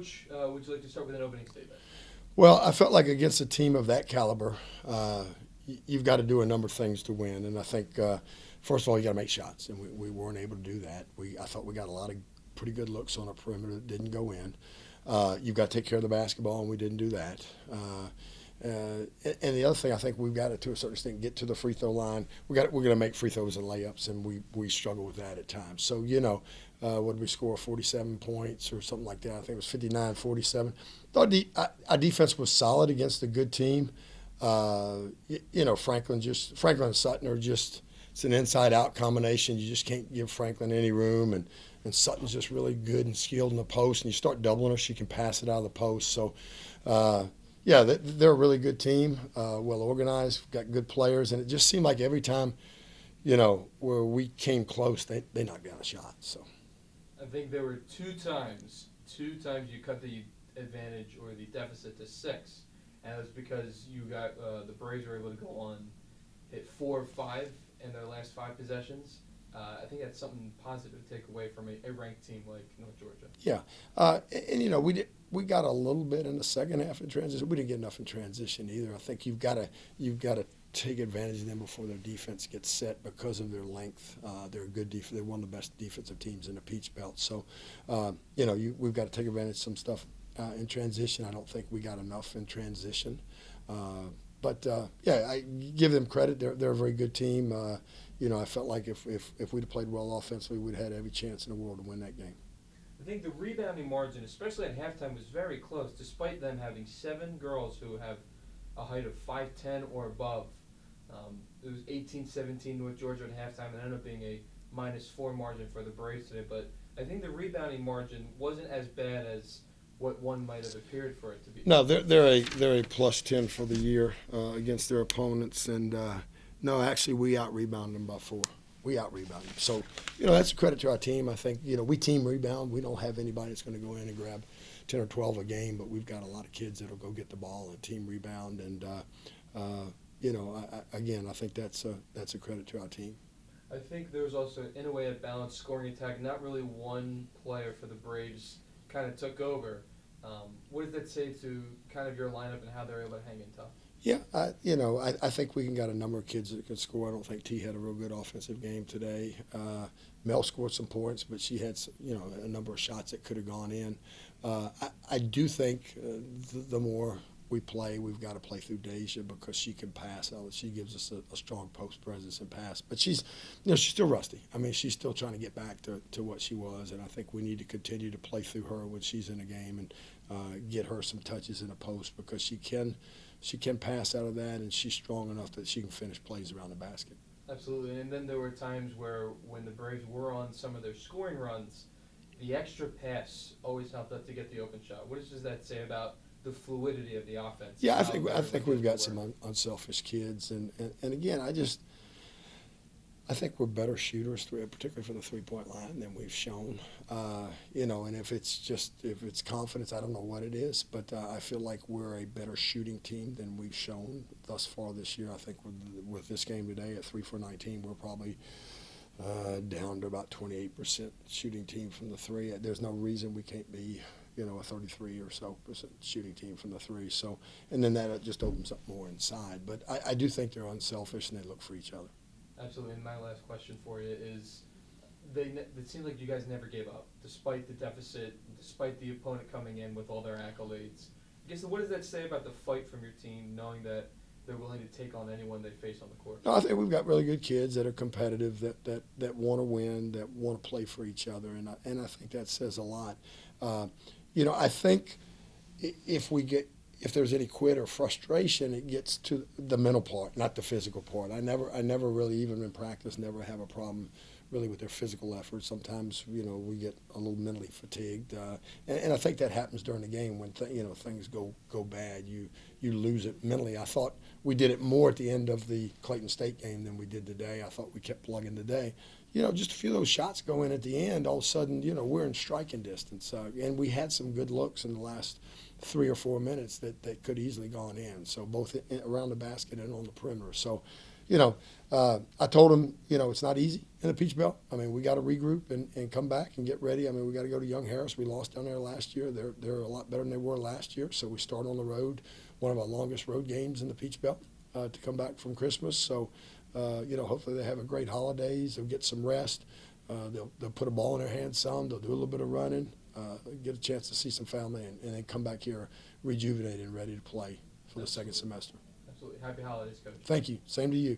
Coach, would you like to start with an opening statement? Well, I felt like against a team of that caliber, you've got to do a number of things to win. And I think, first of all, you got to make shots, and we weren't able to do that. I thought we got a lot of pretty good looks on a perimeter that didn't go in. You've got to take care of the basketball, and we didn't do that. And the other thing, I think we've got to a certain extent, get to the free throw line. We're going to make free throws and layups, and we struggle with that at times. So, what did we score, 47 points or something like that? I think it was 59-47. Thought our defense was solid against a good team. Franklin and Sutton are just, it's an inside-out combination. You just can't give Franklin any room, and Sutton's just really good and skilled in the post, and you start doubling her, she can pass it out of the post. So, they're a really good team, well organized, got good players, and it just seemed like every time, where we came close, they knocked down a shot. So, I think there were two times you cut the advantage or the deficit to 6, and it was because you got the Braves were able to go on, hit 4 or 5 in their last 5 possessions. I think that's something positive to take away from a ranked team like North Georgia. Yeah, we got a little bit in the second half in transition. We didn't get enough in transition either. I think you've got to take advantage of them before their defense gets set because of their length. They're a good defense. They're one of the best defensive teams in the Peach Belt. So, we've got to take advantage of some stuff in transition. I don't think we got enough in transition. I give them credit. They're a very good team. I felt like if we'd have played well offensively, we'd have had every chance in the world to win that game. I think the rebounding margin, especially at halftime, was very close, despite them having 7 girls who have a height of 5'10" or above. It was 18-17 North Georgia at halftime, and ended up being a -4 margin for the Braves today. But I think the rebounding margin wasn't as bad as what one might have appeared for it to be. No, they're a +10 for the year against their opponents, and no, actually we out-rebounded them by 4. We out-rebounded them. So, that's a credit to our team. I think, we team rebound. We don't have anybody that's going to go in and grab 10 or 12 a game, but we've got a lot of kids that'll go get the ball and team rebound. And, I think that's a credit to our team. I think there was also, in a way, a balanced scoring attack. Not really one player for the Braves kind of took over. What does that say to kind of your lineup and how they're able to hang in tough? Yeah, I think we got a number of kids that could score. I don't think T had a real good offensive game today. Mel scored some points, but she had a number of shots that could have gone in. I do think the more we play, we've got to play through Deja because she can pass. She gives us a strong post presence and pass. But she's still rusty. I mean, she's still trying to get back to what she was, and I think we need to continue to play through her when she's in a game and get her some touches in a post because she can pass out of that, and she's strong enough that she can finish plays around the basket. Absolutely, and then there were times where when the Braves were on some of their scoring runs, the extra pass always helped us to get the open shot. What does that say about the fluidity of the offense? Yeah, I think we've got some unselfish kids, and again, I think we're better shooters, particularly for the three-point line, than we've shown. And if it's confidence, I don't know what it is, but I feel like we're a better shooting team than we've shown thus far this year. I think with this game today at 3 for 19, we're probably down to about 28% shooting team from the 3. There's no reason we can't be, a 33 or so % shooting team from the 3. So, and then that just opens up more inside. But I do think they're unselfish and they look for each other. Absolutely, and my last question for you is, it seems like you guys never gave up, despite the deficit, despite the opponent coming in with all their accolades. I guess, what does that say about the fight from your team, knowing that they're willing to take on anyone they face on the court? No, I think we've got really good kids that are competitive, that want to win, that want to play for each other, and I think that says a lot. I think if there's any quit or frustration, it gets to the mental part, not the physical part. I never really, even in practice, never have a problem really with their physical effort. Sometimes, we get a little mentally fatigued, and I think that happens during the game when things go bad. You lose it mentally. I thought we did it more at the end of the Clayton State game than we did today. I thought we kept plugging today. Just a few of those shots go in at the end. All of a sudden, we're in striking distance, and we had some good looks in the last 3 or 4 minutes that could easily gone in. So both around the basket and on the perimeter. So, I told them, it's not easy in the Peach Belt. I mean, we got to regroup and come back and get ready. I mean, we got to go to Young Harris. We lost down there last year. They're a lot better than they were last year. So we start on the road, one of our longest road games in the Peach Belt to come back from Christmas. So, hopefully they have a great holidays. They'll get some rest. They'll put a ball in their hands some. They'll do a little bit of running, get a chance to see some family, and then come back here rejuvenated and ready to play for the second semester. Absolutely. Happy holidays, Coach. Thank you. Same to you.